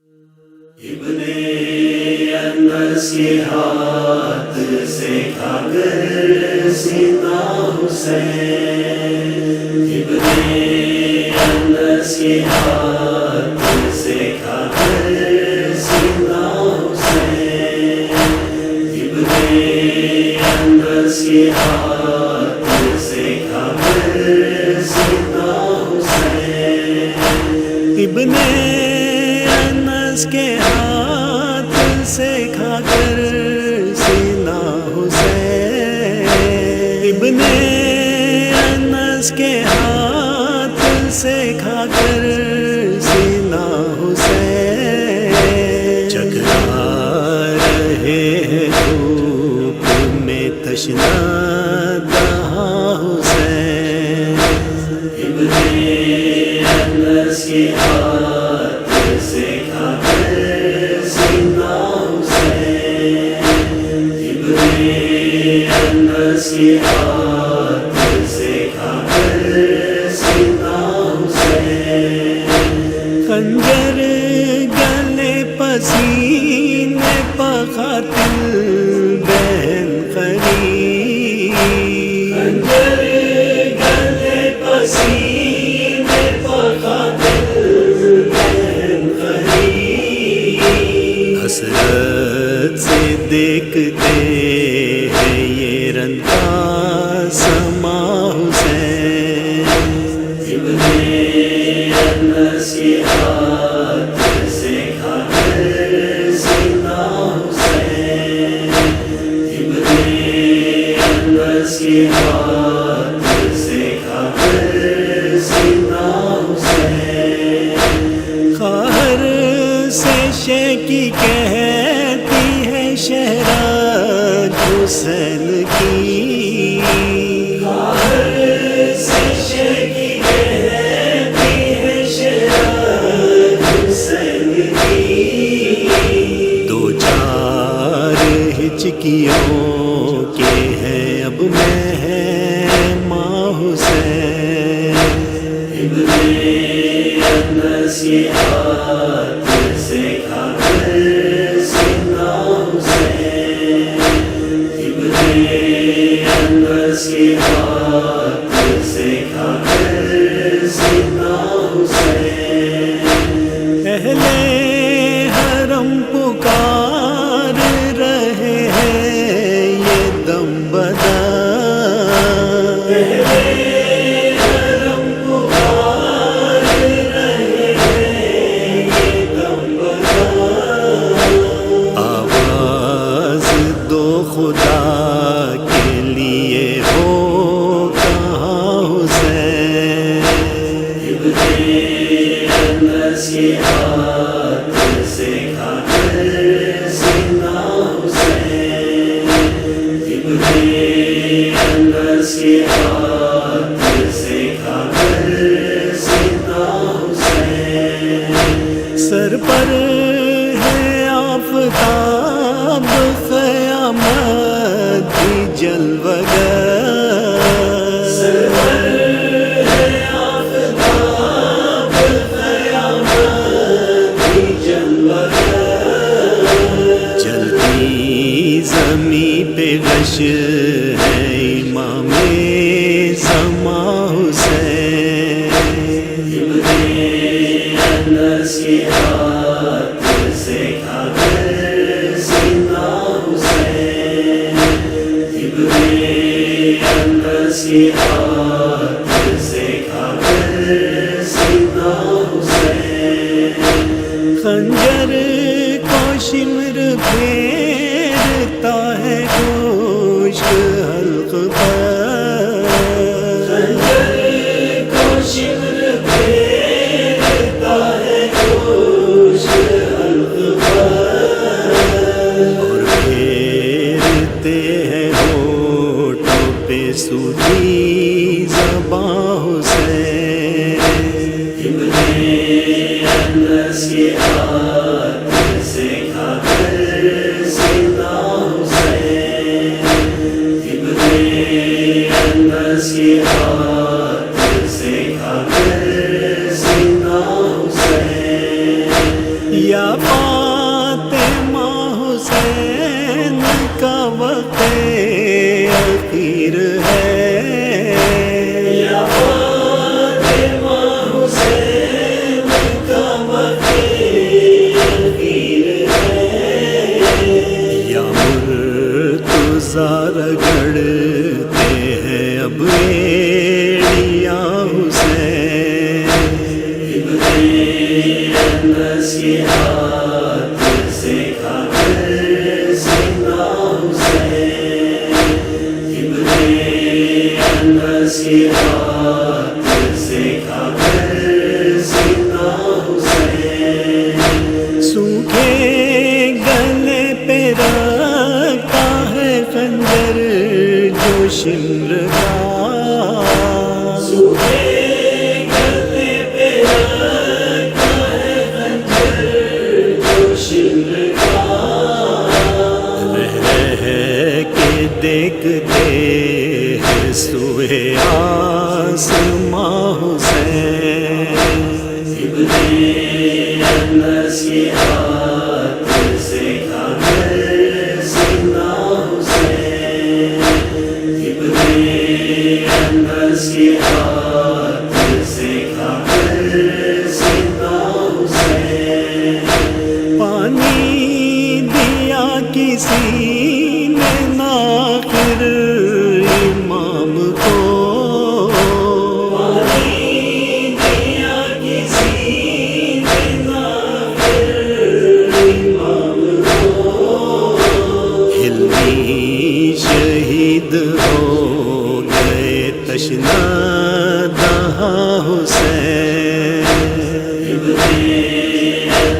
ابن انس کے ہاتھ سے کھا کر سیدنا حسین، ابن انس کے ہاتھ سے کھا کر سیدنا حسین، ابن انس کے ہاتھ سے کھا کر سیدنا حسین، ابن انس کے ہاتھ سے کھا کر سیدنا حسین، ابن انس کے ہاتھ سے کھا کر سیدنا حسین، چکرا رہے ہیں دھوپ میں تشنہ دہاں حسین، ابن انس کے ہاتھ سے کھا کر سیدنا حسین، ابن انس کے ہاتھ سے کھا کر سیدنا حسین، خنجر گلے پسینے پہ قاتل بہن قریب، خنجر گلے پسینے پہ قاتل بہن قریب، حسرت سے دیکھتے ہیں یہ رنگا سما حسین، ابن انس کے ہاتھ سے کھا کر سیدنا حسین، ابن انس کے ہاتھ سے کھا کر سیدنا حسین، قہر سے شیکی کہتی ہے شہراد حسین کی، قہر سے شیکی کہتی ہے شہراد حسین کی، دو چار ہچکیوں کے ہیں اب مہماں حسین، ابن انس کے ہاتھ سے کھا کر سیدنا حسین، ابن انس کے ہاتھ سے کھا کر سیدنا حسین، اہل حرم پکار رہے ہیں یہ دم بدر، اہل حرم پکار رہے ہیں یہ دم بدر، آواز دو خدا کے لیے ہو کہاں حسین، ابن انس کے ہاتھ سے کھا کر سیدنا حسین، ابن انس کے ہاتھ سے کھا کر سیدنا حسین، سر پر ہے آفتاب قیامت بھی جلوگر، سر پر ہے آفتاب قیامت بھی جلوگر، چلتی زمین پہ غش ہے امام زماں حسین، ابن انس کے ہاتھ سے کھا کر سیدنا حسین، ابن انس کے ہاتھ سے کھا کر سیدنا حسین، خنجر کو شمر پھیرتا ہے گوشت حلق پر، خنجر کو شمر پھیرتا ہے گوشت حلق پر، اور پھیرتے ہیں ہونٹوں پہ سوتی زباں حسین، ابن انس کے ہاتھ سے کھا کر سیدنا حسین، ابن انس کے ہاتھ سے کھا کر سیدنا حسین، یا اخیر ہے، یا فاطمہ حسین کا وقت اخیر ہے، یا مرتضیٰ رگڑتے ہیں اب ایڑیاں حسین، ابن انس کے ہاتھ سے کھا کر سینہ حسین، ابن انس کے ہاتھ سے کھا کر سینہ حسین، سوکھے گلے پہ رکھا ہے خنجر جو شمر کا، سوکھے گلے پہ رکھا ہے خنجر جو شمر کا، رہ کے دیکھتے ہیں سوئے آسماں حسین، ابن انس کے ہاتھ سے کھا کر سینہ حسین، ابن انس کے ہاتھ سے کھا کر سینہ حسین، پانی دیا کسی نے نہ آخر امام کو، پانی دیا کسی نے نہ آخر امام کو، علمی شہید ہو گئے تشنہ دہاں حسین، ابن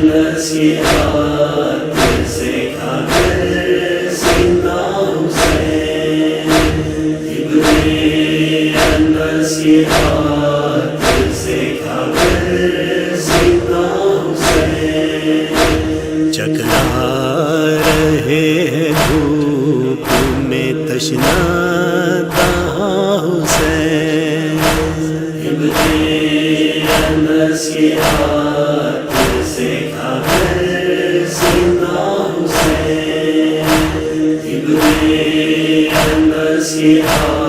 انس کے ہاتھ سے کھا کر سینہ حسین، ابن انس کے ہاتھ سے کھا کر سینہ حسین، چکلا رہے ہیں دھوپ میں تشنہ دہاں حسین، ابن انس کے ہاتھ سے کھا کر سینہ حسین، ابن انس کے ہاتھ